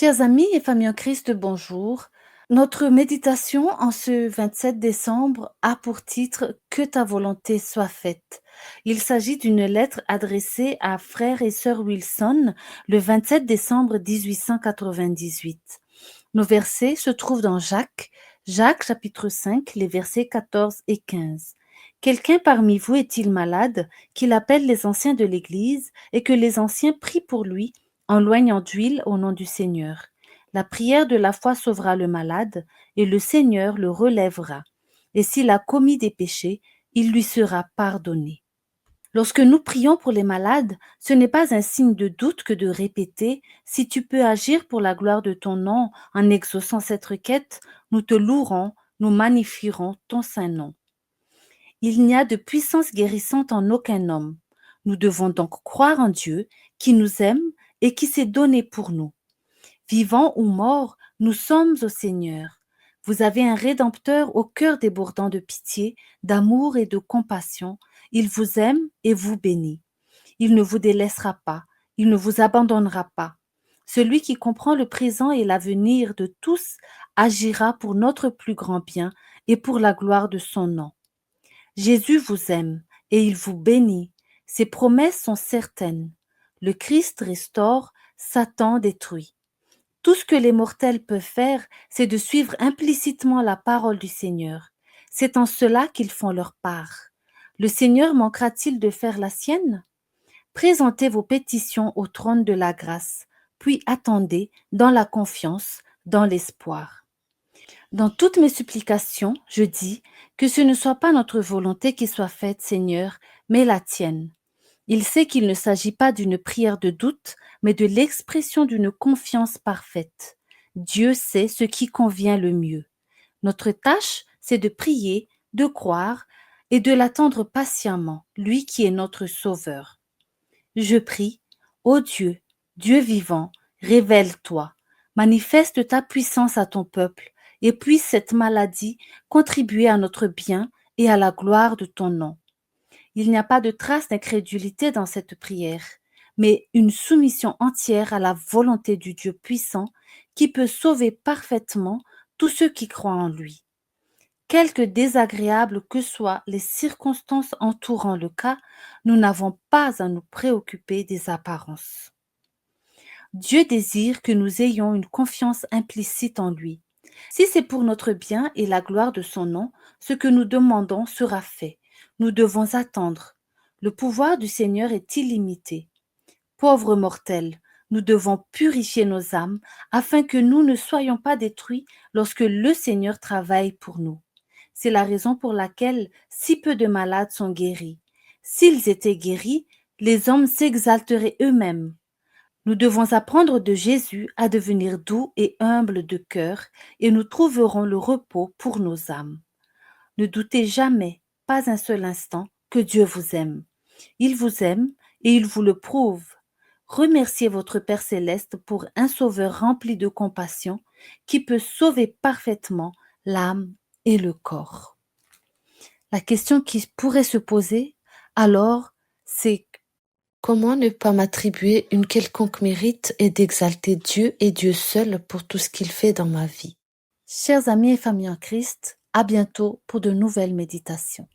Chers amis et famille en Christ, bonjour. Notre méditation en ce 27 décembre a pour titre Que ta volonté soit faite. Il s'agit d'une lettre adressée à frère et sœur Wilson le 27 décembre 1898. Nos versets se trouvent dans Jacques chapitre 5, les versets 14 et 15. Quelqu'un parmi vous est-il malade, qu'il appelle les anciens de l'Église et que les anciens prient pour lui en loignant d'huile au nom du Seigneur. La prière de la foi sauvera le malade et le Seigneur le relèvera. Et s'il a commis des péchés, il lui sera pardonné. Lorsque nous prions pour les malades, ce n'est pas un signe de doute que de répéter si tu peux agir pour la gloire de ton nom en exaucant cette requête, nous te louerons, nous magnifierons ton saint nom. Il n'y a de puissance guérissante en aucun homme. Nous devons donc croire en Dieu qui nous aime et qui s'est donné pour nous. Vivants ou morts, nous sommes au Seigneur. Vous avez un Rédempteur au cœur débordant de pitié, d'amour et de compassion. Il vous aime et vous bénit. Il ne vous délaissera pas, il ne vous abandonnera pas. Celui qui comprend le présent et l'avenir de tous agira pour notre plus grand bien et pour la gloire de son nom. Jésus vous aime et il vous bénit. Ses promesses sont certaines. Le Christ restaure, Satan détruit. Tout ce que les mortels peuvent faire, c'est de suivre implicitement la parole du Seigneur. C'est en cela qu'ils font leur part. Le Seigneur manquera-t-il de faire la sienne? Présentez vos pétitions au trône de la grâce, puis attendez dans la confiance, dans l'espoir. Dans toutes mes supplications, je dis que ce ne soit pas notre volonté qui soit faite, Seigneur, mais la tienne. Il sait qu'il ne s'agit pas d'une prière de doute, mais de l'expression d'une confiance parfaite. Dieu sait ce qui convient le mieux. Notre tâche, c'est de prier, de croire et de l'attendre patiemment, lui qui est notre Sauveur. Je prie, ô Dieu, Dieu vivant, révèle-toi, manifeste ta puissance à ton peuple, et puisse cette maladie contribuer à notre bien et à la gloire de ton nom. Il n'y a pas de trace d'incrédulité dans cette prière, mais une soumission entière à la volonté du Dieu puissant qui peut sauver parfaitement tous ceux qui croient en lui. Quelque désagréables que soient les circonstances entourant le cas, nous n'avons pas à nous préoccuper des apparences. Dieu désire que nous ayons une confiance implicite en lui. Si c'est pour notre bien et la gloire de son nom, ce que nous demandons sera fait. Nous devons attendre. Le pouvoir du Seigneur est illimité. Pauvres mortels, nous devons purifier nos âmes afin que nous ne soyons pas détruits lorsque le Seigneur travaille pour nous. C'est la raison pour laquelle si peu de malades sont guéris. S'ils étaient guéris, les hommes s'exalteraient eux-mêmes. Nous devons apprendre de Jésus à devenir doux et humble de cœur, et nous trouverons le repos pour nos âmes. Ne doutez jamais, pas un seul instant, que Dieu vous aime. Il vous aime et il vous le prouve. Remerciez votre Père céleste pour un Sauveur rempli de compassion qui peut sauver parfaitement l'âme et le corps. La question qui pourrait se poser alors, c'est comment ne pas m'attribuer une quelconque mérite et d'exalter Dieu et Dieu seul pour tout ce qu'il fait dans ma vie. Chers amis et familles en Christ, à bientôt pour de nouvelles méditations.